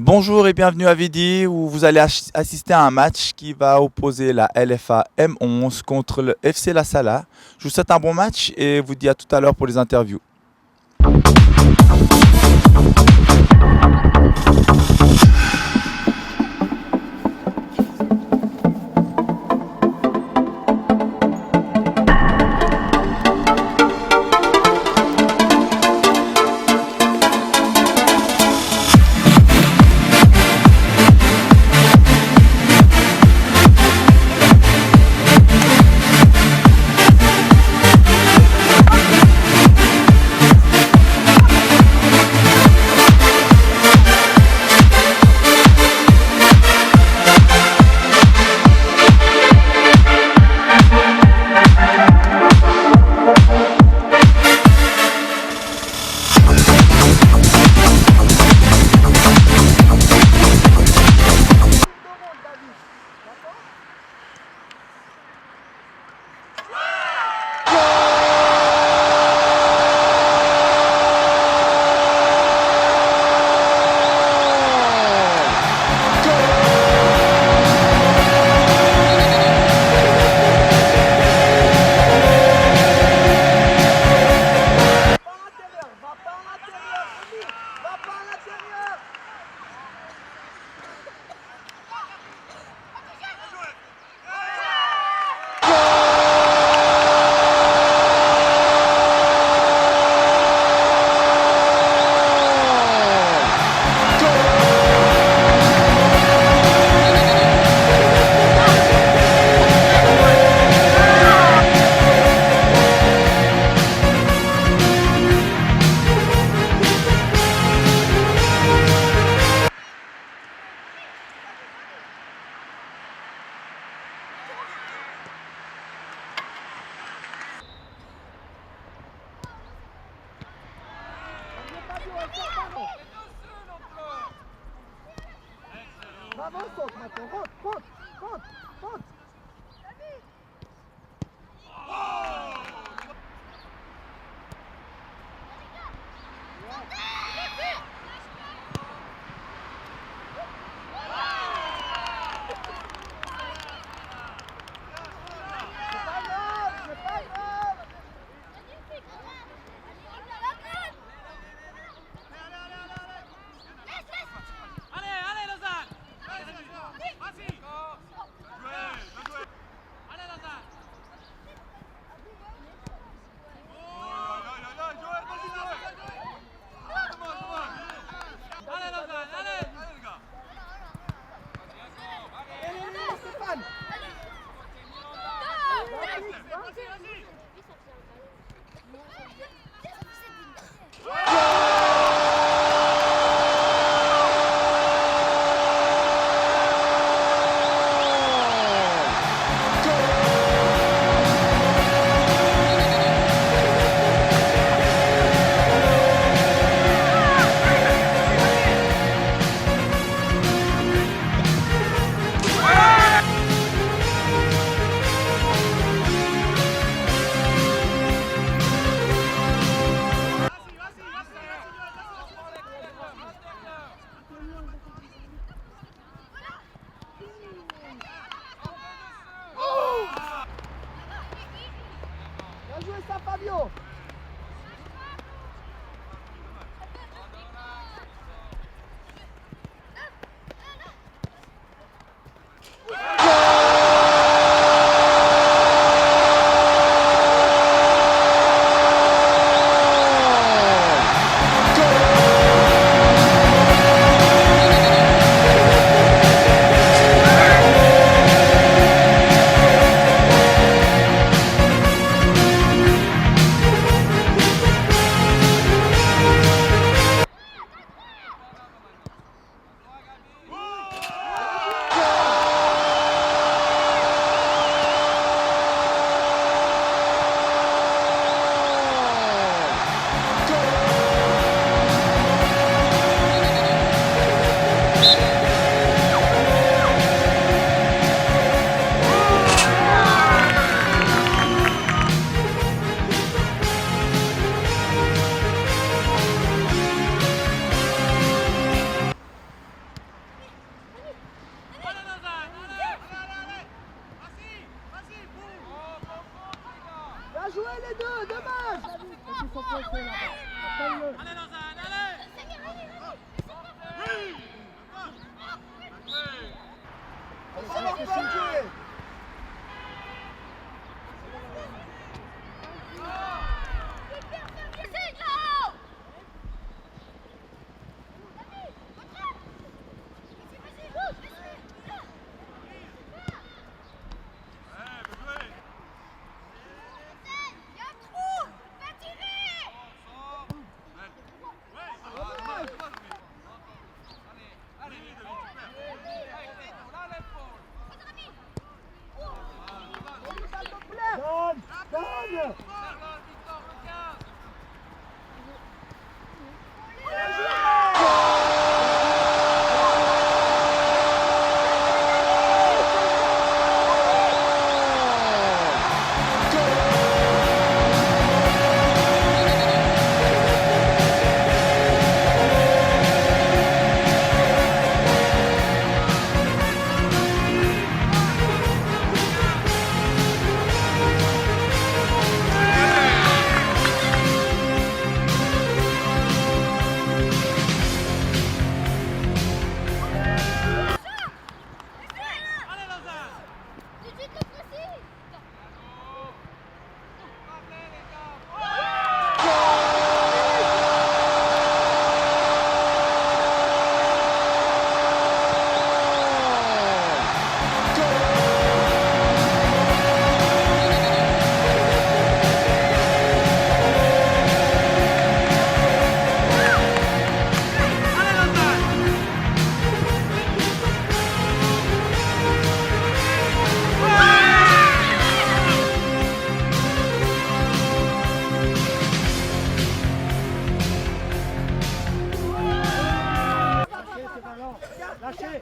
Bonjour et bienvenue à Vidi où vous allez assister à un match qui va opposer la LFA M11 contre le FC La Sala. Je vous souhaite un bon match et vous dis à tout à l'heure pour les interviews. Bravo, saute maintenant, rentre. C'est pas grave. Allez, Lausanne! Vas-y! Allez, Lausanne! Allez, Lausanne, allez! Allez, Stéphane. Bien joué ça, Fabio. sont coincés là-bas. Appelle-le. Allez Lausanne, allez. Oui. C'est leur temps de jouer. Donne, donne. Allez Lausanne. Allez Lausanne. Lâchez ces ballons. Lâchez.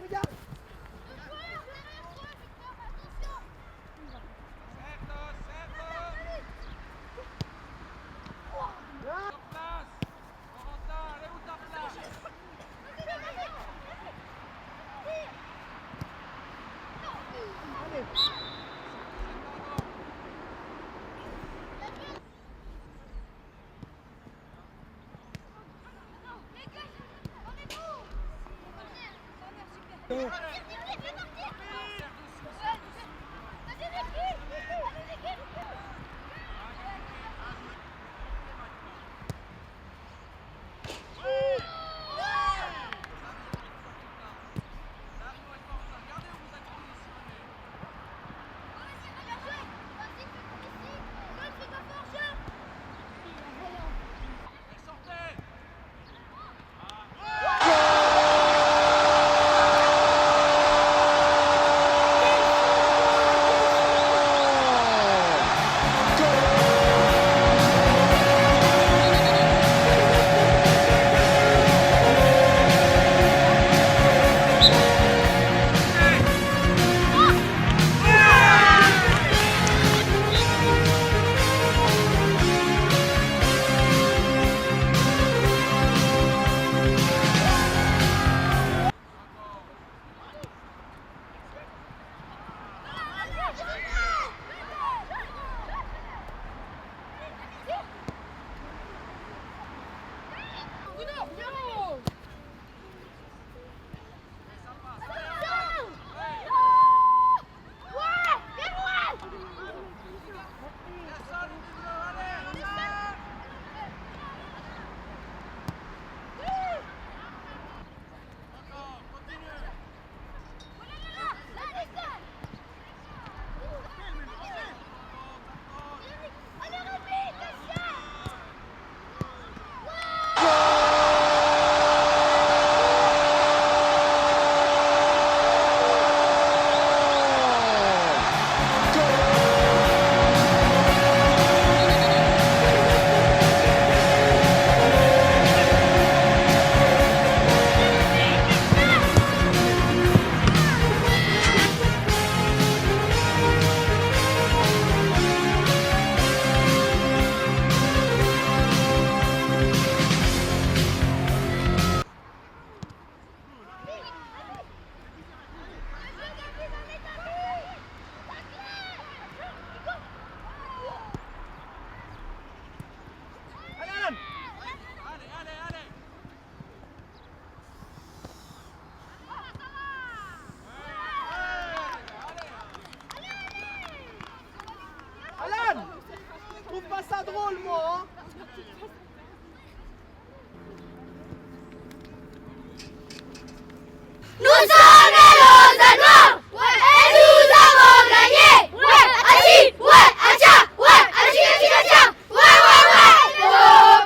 Nous sommes les Lausannois. Et nous avons gagné. Ouais, Hachi, ouais, Hacha, ouais, Hachi, Hachi, Hacha. Ouais, ouais, ouais. Po,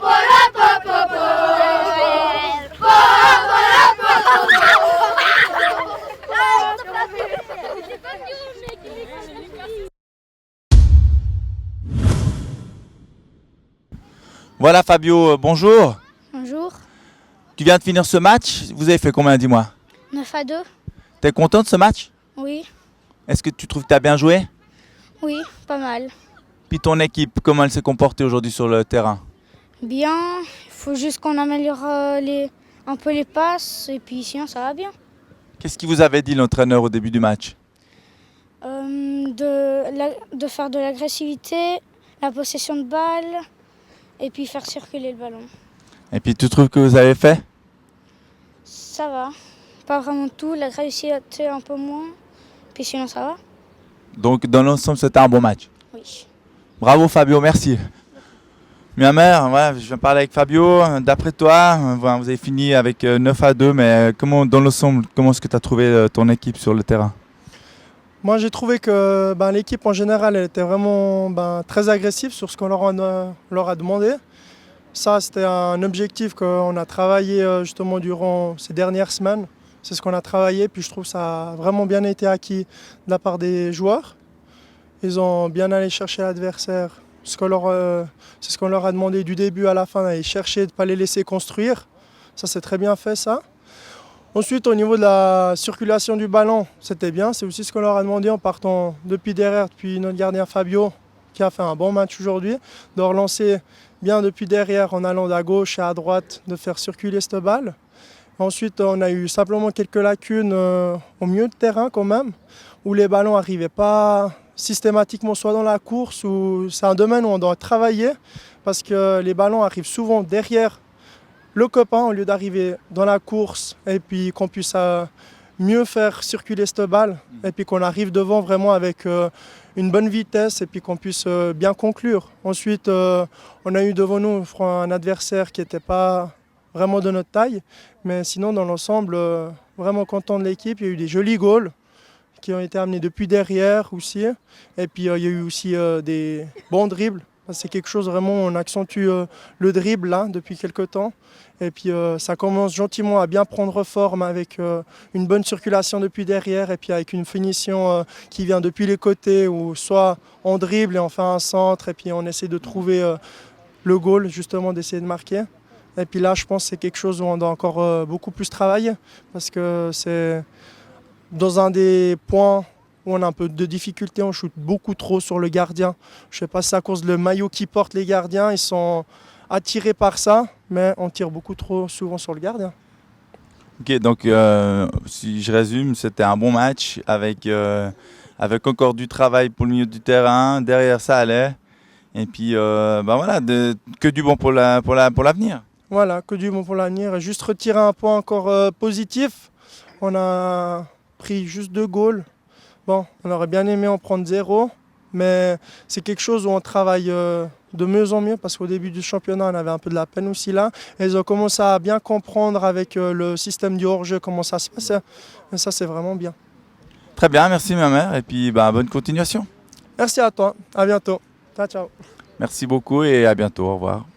po, la, po, po, po. Po, po, la, po, po, Voilà Fabio, bonjour. Bonjour. Tu viens de finir ce match. Vous avez fait combien, dis-moi? 9-2. T'es content de ce match? Oui, Est-ce que tu trouves que tu as bien joué? oui, pas mal. Puis ton équipe, comment elle s'est comportée aujourd'hui sur le terrain? Bien, il faut juste qu'on améliore un peu les passes et puis sinon ça va bien. Qu'est-ce qu'il vous avait dit l'entraîneur au début du match? De faire de l'agressivité, la possession de balle et puis faire circuler le ballon. Et puis tu trouves que vous avez fait? Ça va, pas vraiment tout, l'agressivité un peu moins, puis sinon ça va. Donc dans l'ensemble, c'était un bon match. Oui. Bravo Fabio, merci. Ma mère, voilà, je viens parler avec Fabio. D'après toi, voilà, vous avez fini avec 9-2, mais comment, dans l'ensemble, comment est-ce que tu as trouvé ton équipe sur le terrain? Moi, j'ai trouvé que l'équipe en général elle était vraiment très agressive sur ce qu'on leur a demandé. Ça, c'était un objectif qu'on a travaillé justement durant ces dernières semaines. C'est ce qu'on a travaillé, puis je trouve que ça a vraiment bien été acquis de la part des joueurs. Ils ont bien allé chercher l'adversaire. C'est ce qu'on leur a demandé du début à la fin, d'aller chercher, de ne pas les laisser construire. Ça, c'est très bien fait, ça. Ensuite, au niveau de la circulation du ballon, c'était bien. C'est aussi ce qu'on leur a demandé en partant depuis derrière, depuis notre gardien Fabio, qui a fait un bon match aujourd'hui, de relancer bien depuis derrière en allant à gauche et à droite, de faire circuler cette balle. Ensuite, on a eu simplement quelques lacunes au milieu de terrain quand même, où les ballons n'arrivaient pas systématiquement soit dans la course, ou c'est un domaine où on doit travailler, parce que les ballons arrivent souvent derrière le copain au lieu d'arriver dans la course, et puis qu'on puisse mieux faire circuler cette balle, et puis qu'on arrive devant vraiment avec une bonne vitesse, et puis qu'on puisse bien conclure. Ensuite, on a eu devant nous un adversaire qui n'était pas vraiment de notre taille, mais sinon dans l'ensemble, vraiment content de l'équipe. Il y a eu des jolis goals qui ont été amenés depuis derrière aussi, et puis il y a eu aussi des bons dribbles. C'est quelque chose vraiment, on accentue le dribble là depuis quelques temps, et puis ça commence gentiment à bien prendre forme avec une bonne circulation depuis derrière, et puis avec une finition qui vient depuis les côtés, ou soit on dribble et on fait un centre, et puis on essaie de trouver le goal, justement d'essayer de marquer. Et puis là, je pense que c'est quelque chose où on doit encore beaucoup plus travailler, parce que c'est dans un des points où on a un peu de difficulté, on shoot beaucoup trop sur le gardien. Je ne sais pas si c'est à cause du maillot qui portent les gardiens, ils sont attirés par ça, mais on tire beaucoup trop souvent sur le gardien. Ok, donc si je résume, c'était un bon match avec encore du travail pour le milieu du terrain. Derrière ça allait. Et puis voilà, que du bon pour l'avenir. Voilà, que du bon pour l'avenir. Et juste retirer un point encore positif. On a pris juste 2 goals. Bon, on aurait bien aimé en prendre 0, mais c'est quelque chose où on travaille de mieux en mieux, parce qu'au début du championnat, on avait un peu de la peine aussi là. Et ils ont commencé à bien comprendre avec le système du hors-jeu comment ça se passe. Et ça, c'est vraiment bien. Très bien, merci ma mère, et puis bonne continuation. Merci à toi, à bientôt. Ciao, ciao. Merci beaucoup et à bientôt, au revoir.